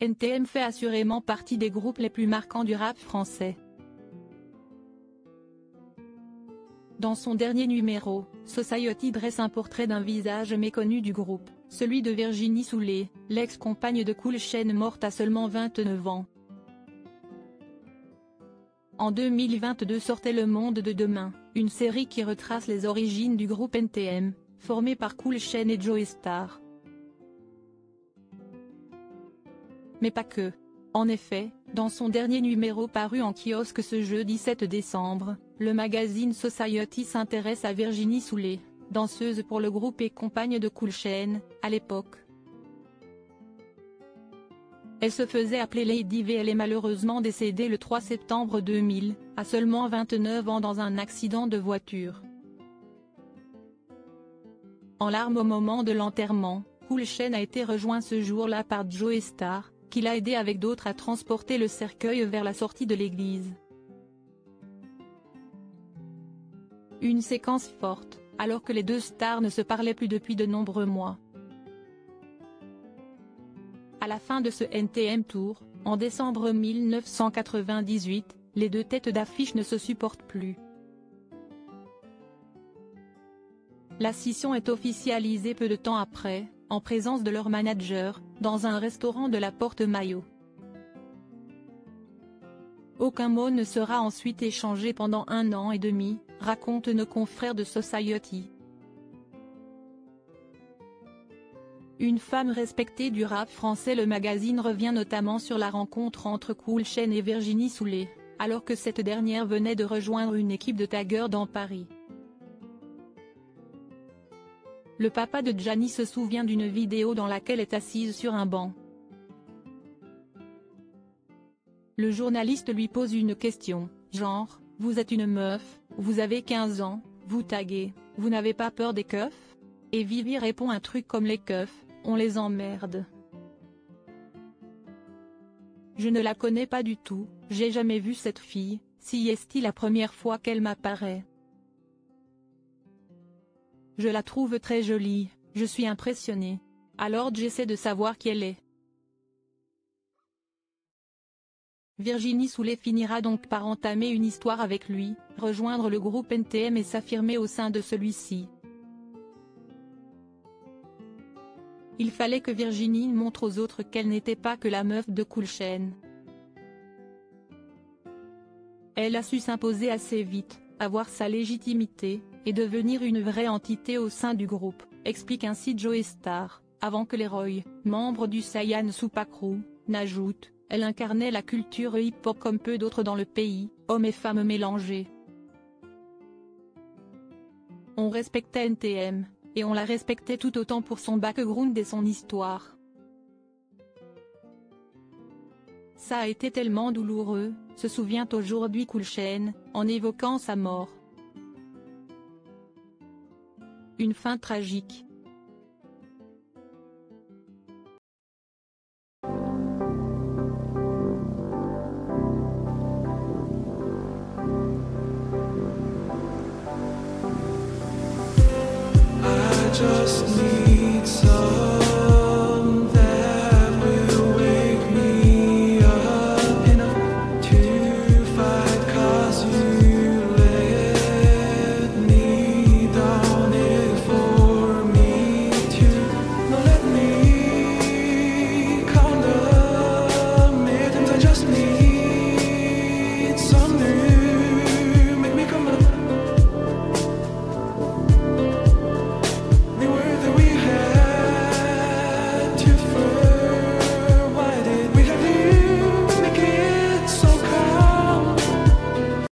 NTM fait assurément partie des groupes les plus marquants du rap français. Dans son dernier numéro, Society dresse un portrait d'un visage méconnu du groupe, celui de Virginie Soulé, l'ex-compagne de Cool Chain morte à seulement 29 ans. En 2022 sortait Le Monde de Demain, une série qui retrace les origines du groupe NTM, formé par Cool Chain et Joey Starr. Mais pas que. En effet, dans son dernier numéro paru en kiosque ce jeudi 7 décembre, le magazine Society s'intéresse à Virginie Soulé, danseuse pour le groupe et compagne de Cool Chain, à l'époque. Elle se faisait appeler Lady V. Elle est malheureusement décédée le 3 septembre 2000, à seulement 29 ans dans un accident de voiture. En larmes au moment de l'enterrement, Cool Chain a été rejoint ce jour-là par Joey Starr, qui l'a aidé avec d'autres à transporter le cercueil vers la sortie de l'église. Une séquence forte, alors que les deux stars ne se parlaient plus depuis de nombreux mois. À la fin de ce NTM Tour, en décembre 1998, les deux têtes d'affiche ne se supportent plus. La scission est officialisée peu de temps après, en présence de leur manager, dans un restaurant de la Porte-Maillot. Aucun mot ne sera ensuite échangé pendant 1 an et demi, racontent nos confrères de Society. Une femme respectée du rap français. Le magazine revient notamment sur la rencontre entre Cool Chain et Virginie Soulé, alors que cette dernière venait de rejoindre une équipe de taggeurs dans Paris. Le papa de Gianni se souvient d'une vidéo dans laquelle elle est assise sur un banc. Le journaliste lui pose une question, genre, vous êtes une meuf, vous avez 15 ans, vous taguez, vous n'avez pas peur des keufs? Et Vivi répond un truc comme les keufs, on les emmerde. Je ne la connais pas du tout, j'ai jamais vu cette fille, si est-il la première fois qu'elle m'apparaît. Je la trouve très jolie, je suis impressionnée. Alors j'essaie de savoir qui elle est. Virginie Soulé finira donc par entamer une histoire avec lui, rejoindre le groupe NTM et s'affirmer au sein de celui-ci. Il fallait que Virginie montre aux autres qu'elle n'était pas que la meuf de Cool Chain. Elle a su s'imposer assez vite, avoir sa légitimité, et devenir une vraie entité au sein du groupe, explique ainsi Joey Starr, avant que les Roy, membres du Saiyan Super Crew, n'ajoutent, elle incarnait la culture hip-hop comme peu d'autres dans le pays, hommes et femmes mélangés. On respectait NTM, et on la respectait tout autant pour son background et son histoire. Ça a été tellement douloureux, se souvient aujourd'hui Cool Chain, en évoquant sa mort. Une fin tragique. I just need some that will wake me up enough to fight, 'cause you let me down it for me to not let me condemn it, and I just need some new make me come up. We were that we had to